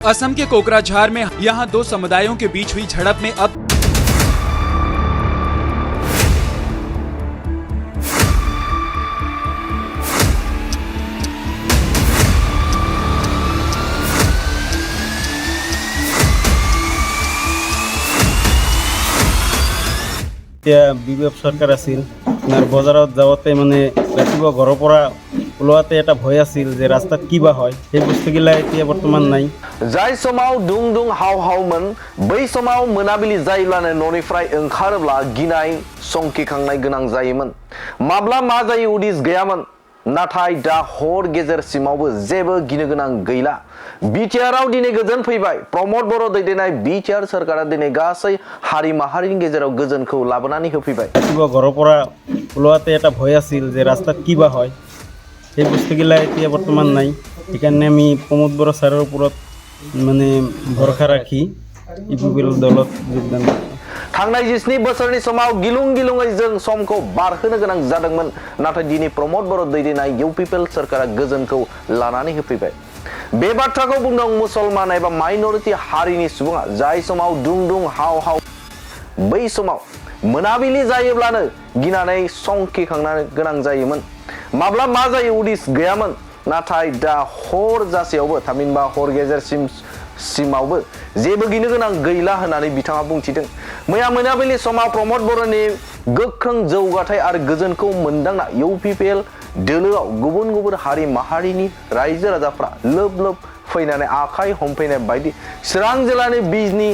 असम के कोकराझार में यहां दो समुदायों के बीच हुई झड़प में अब বিপ্লৱ সৰকাৰ আছিল আপনাৰ বজাৰত যাওয়াতে মানে ৰাতিপুৱা ঘৰৰ পৰা ওলোৱাতে এটা ভয় আছিল যে ৰাস্তাত কিবা হয় সেই বস্তুগিলা এতিয়া বৰ্তমান নাই जाय समाव दुं दुं हाव हावमोन बै समाव मोनाबिलि जायोब्लानो न'निफ्राय ओंखारोब्ला गिनाय संखिखांनाय गोनां जायोमोन माब्ला मा जायो उदिस गैयामोन नाथाय दा हर गेजेरसिमावबो जेबो गिनो गोनां गैला बिटिआरआव दिनै गोजोन फैबाय प्रमद बर' दैदेननाय बिटिआर सरकारा दिनै गासै हारि माहारिनि गेजेराव गोजोनखौ लाबोनानै होफैबाय ৰাতিপুৱা ঘৰৰ পৰা ওলোৱাতে এটা ভয় আছিল যে ৰাস্তাত কিবা হয় সেই বস্তুগিলা এতিয়া বৰ্তমান নাই সেইকাৰণে আমি প্ৰমোদ বড়ো ছাৰৰ ওপৰত মানে ভৰসা ৰাখি ইউপিপিএল দলত যোগদান কৰিছোঁ थांनाय 27 बोसोरनि समाव गिलुं गिलुङै जों समखौ बारहोनो गोनां जादोंमोन नाथाय दिनै प्रमद बर' दैदेननाय इउपिपिएल सरकारा गोजोनखौ लानानै होफैबाय बे बाथ्राखौ बुंदों मुसलमान एबा माइनरिटी हारिनि सुबुङा जाय समाव दुं दुं हाव हाव बै समाव मोनाबिलि जायोब्लानो गिनानै संखिखांनो गोनां जायोमोन माब्ला मा जायो उदिस गैयामोन नाथाय दा हर जासेयावबो थामहिनबा हर गेजेरसिमावबो जेबो गिनो गोनां गैला होननानै बिथाङा बुंथिदों मैया मोनाबिलि समाव प्रमद बर'नि गोख्रों जौगाथाय आरो गोजोनखौ मोनदांना इउपिपिएल दोलोआव गुबुन गुबुन हारि माहारिनि रायजो राजाफ्रा लोब लोब फैनानै आखाइ हमफैनाय बायदि चिरां जिल्लानि बिजनि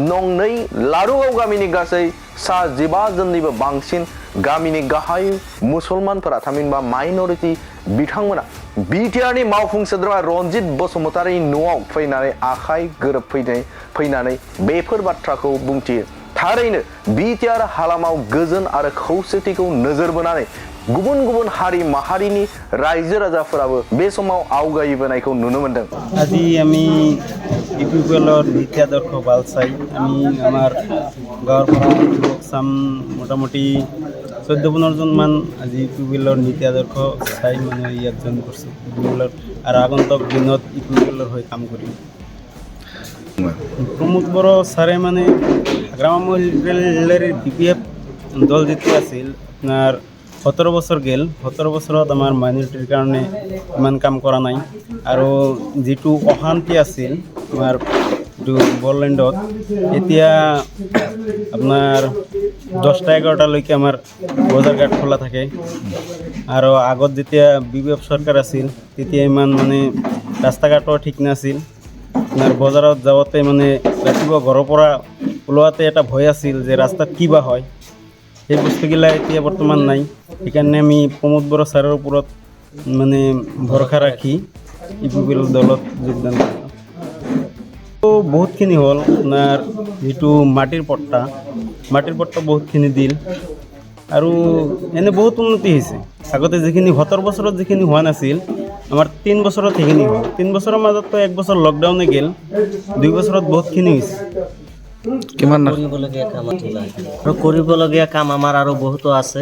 नं 2 लारुगाव गामिनि गासै 15 जननिबो बांसिन गामिनि गाहाय मुसलमानफोरा थामहिनबा माइनरिटी बिथांमोना बिटिआरनि मावफुं सोद्रोमा रनजित बसुमतारिनि न'आव फैनानै आखाइ गोरोबफैनानै बेफोर बाथ्राखौ बुंथियो थारैनो बिटिआर हालामाव गोजोन आरो खौसेथिखौ नोजोर बोनानै गुबुन गुबुन हारि माहारिनि रायजो राजाफोराबो बे समाव आवगायबोनायखौ नुनो मोनदों আজি আমি ইউপিপিএলৰ নীতি আদৰ্শ ভাল চাই আমি আমাৰ গাঁৱৰ পৰা যুৱক চাম মোটামুটি 14-15 জনমান আজি ইউপিপিএলৰ নীতি আদৰ্শ চাই মানে ইয়াত জইন কৰিছে ইউপিপিএলৰ আৰু আগন্তুক দিনত ইউপিপিএলৰ হৈ কাম কৰিম প্ৰমোদ বড়ো ছাৰে মানে গ্ৰাম্য বিপিএফ দল যেতিয়া আছিল আপোনাৰ 17 বছৰ গেল 17 বছৰত আমাৰ মাইনৰিটিৰ কাৰণে ইমান কাম কৰা নাই আৰু যেটো অশান্তি আছিল আমাৰ বড়োলেণ্ডত এতিয়া আপোনাৰ 10টা-11টা লৈকে আমাৰ বজাৰ ঘাট খোলা থাকে আৰু আগত যেতিয়া বিপিএফ চৰকাৰ আছিল তেতিয়া ইমান মানে ৰাস্তা ঘাটো ঠিক নাছিল আপোনাৰ বজাৰত যাওঁতে মানে ৰাতিপুৱা ঘৰৰ পৰা ওলোৱাতে এটা ভয় আছিল যে ৰাস্তাত কিবা হয় সেই বস্তুগিলা এতিয়া বৰ্তমান নাই সেইকাৰণে আমি প্ৰমোদ বড়ো ছাৰৰ ওপৰত মানে ভৰসা ৰাখি ইউপিপিএল দলত যোগদান কৰিছোঁ বহুতখিনি হ'ল আপোনাৰ যিটো মাটিৰ পট্টা বহুতখিনি দিল আৰু এনে বহুত উন্নতি হৈছে আগতে যিখিনি 17 বছৰত যিখিনি হোৱা নাছিল আমাৰ 3 বছৰত সেইখিনি হ'ল 3 বছৰৰ মাজতো 1 বছৰ লকডাউনে গেল 2 বছৰত বহুতখিনি হৈছে কিমান কৰিবলগীয়া কাম আমাৰ আৰু বহুতো আছে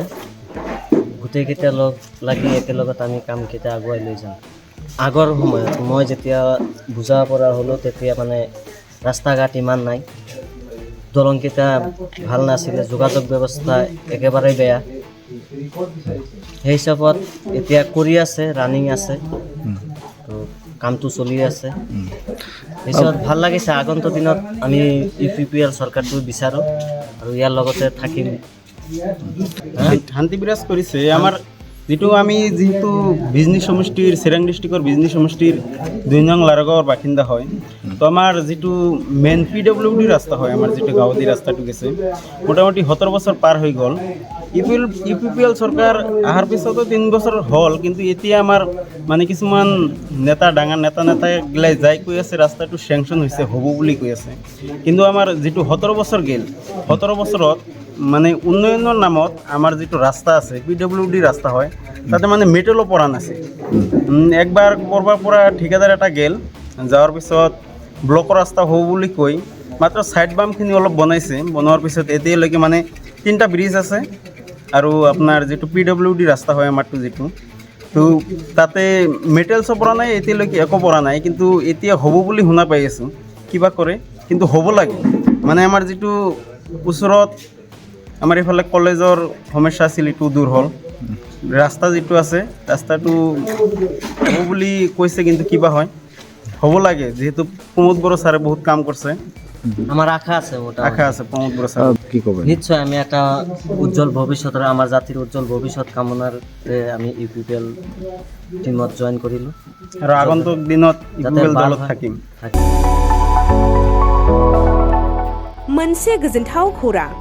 গোটেইকেইটা লগ লাগি একেলগত আমি কামকেইটা আগুৱাই লৈ যাম আগৰ সময়ত মই যেতিয়া বুজা পৰা হ'লোঁ তেতিয়া মানে ৰাস্তা ঘাট ইমান নাই দলংকেইটা ভাল নাছিলে যোগাযোগ ব্যৱস্থা একেবাৰে বেয়া সেই হিচাপত এতিয়া কৰি আছে ৰানিং আছে তো কামটো চলি আছে নিশ্চয় ভাল লাগিছে আগন্তুক দিনত আমি ইউপিপিএল চৰকাৰটো বিচাৰোঁ আৰু ইয়াৰ লগতে থাকিম শান্তি বিৰাজ কৰিছে আমাৰ যিহেতু বিজনী সমষ্টিৰ চিৰাং ডিষ্ট্ৰিক্টৰ বিজনী সমষ্টিৰ 2 নং লাৰুগাঁৱৰ বাসিন্দা হয় তো আমাৰ যিটো মেইন পিডব্লিউডি ৰাস্তা হয় আমাৰ যিটো গাঁৱলী ৰাস্তাটো গেছে মোটামুটি 17 বছৰ পাৰ হৈ গ'ল ইউপিপিএল চৰকাৰ অহাৰ পিছতো 3 বছৰ হ'ল কিন্তু এতিয়া আমাৰ মানে কিছুমান ডাঙৰ নেতাগিলাই যাই কৈ আছে ৰাস্তাটো চেংচন হৈছে হ'ব বুলি কৈ আছে কিন্তু আমাৰ যিটো 17 বছৰ গেল 17 বছৰত মানে উন্নয়নৰ নামত আমাৰ যিটো ৰাস্তা আছে পিডব্লিউডি ৰাস্তা হয় তাতে মানে মেটেলো পৰা নাছিল একবাৰ কৰবাৰ পৰা ঠিকাদাৰ এটা গেল যাওয়াৰ পিছত ব্লকৰ ৰাস্তা হ'ব বুলি কৈ মাত্ৰ সাইড বামখিনি অলপ বনাইছে বনোৱাৰ পিছত এতিয়ালৈকে মানে 3টা ব্ৰিজ আছে আৰু আপোনাৰ যেটো পিডব্লিউডি ৰাস্তা হয় আমাৰটো যেটো তো তাতে মেটেৰিয়েলছো পৰা নাই এতিয়ালৈকে একো পৰা নাই কিন্তু এতিয়া হ'ব বুলি শুনা পাই আছোঁ কিবা কৰে কিন্তু হ'ব লাগে মানে আমাৰ যিটো ওচৰত আমাৰ এইফালে কলেজৰ সমস্যা আছিল এইটো দূৰ হ'ল ৰাস্তা যিটো আছে ৰাস্তাটো হ'ব বুলি কৈছে কিন্তু কিবা হয় হ'ব লাগে যেহেতু প্ৰমোদ বড়ো ছাৰে বহুত কাম কৰিছে আমাৰ আশা আছে ওটা আশা আছে প্ৰমোদ বড়ো ছাৰ কি ক'ব নিশ্চয় আমি একটা উজ্জ্বল ভবিষ্যতেৰ আমাৰ জাতিৰ উজ্জ্বল ভবিষ্যৎ কামনাৰ আমি ইউপিপিএল টিমত জয়েন কৰিলোঁ আৰু আগন্তুক দিনত যাতে ইউপিপিএল ভাল দলত হয়। থাকিম मोनसे गोजोनथाव खौरां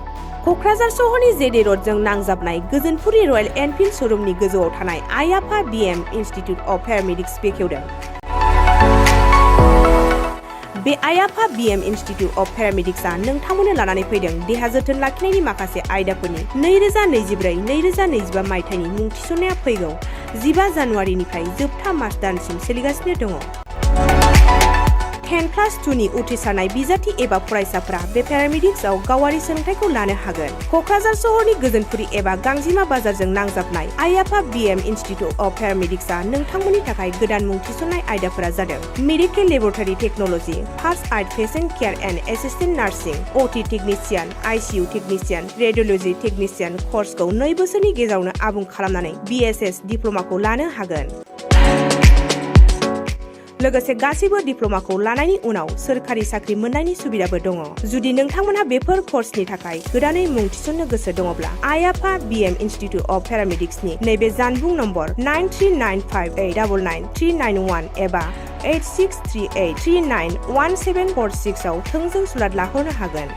क'क्राझार सहरनि जेडे रडजों नांजाबनाय गोजोनपुरि रयेल एनफिल्ड शोरूमनि गोजौआव थानाय आइ-आफा बिएम इन्स्टिटिउट अफ पेरामेडिक्स बेखेवदों बे आइ-आफा बिएम इन्स्टिटिउट अफ पेरामेडिक्सआ नोंथांमोननो लानानै फैदों देहा जोथोन लाखिनायनि माखासे आयदाफोरनि 2024-2025 मायथाइनि मुं थिसननाया फैगौ 15 जानुवारिनिफ्राय जोबथा मार्च दानसिम सोलिगासिनो दङ 10+2 नि उथ्रिसारनाय बिजाथि एबा फरायसाफोरा बे पेरामेडिक्सआव गावारि सोलोंथायखौ लानो हागोन क'क्राझार सहरनि गोजोनपुरि एबा गांजिमा बाजारजों नांजाबनाय आइ-आफा बिएम इन्स्टिटिउट अफ पेरामेडिक्सआ नोंथांमोननि थाखाय गोदान मुं थिसननाय आयदाफोरा जादों medical laboratory technology first aid patient care and assistant nursing OT technician ICU technician radiology technician कर्सखौ 2 बोसोरनि गेजेरावनो आबुं खालामनानै बिएसएस डिप्ल'माखौ लानो हागोन लोगोसे गासैबो डिप्ल'माखौ लानायनि उनाव सोरखारि साख्रि मोननायनि सुबिदाबो दङ जुदि नोंथांमोनहा बेफोर कर्सनि थाखाय गोदानै मुं थिसननो गोसो दङब्ला आइ-आफा बिएम इन्स्टिटिउट अफ पेरामेडिक्सनि नैबे जानबुं नम्बर 9395899391 एबा 8638391746 आव थोंजों सुलाद लाहरनो हागोन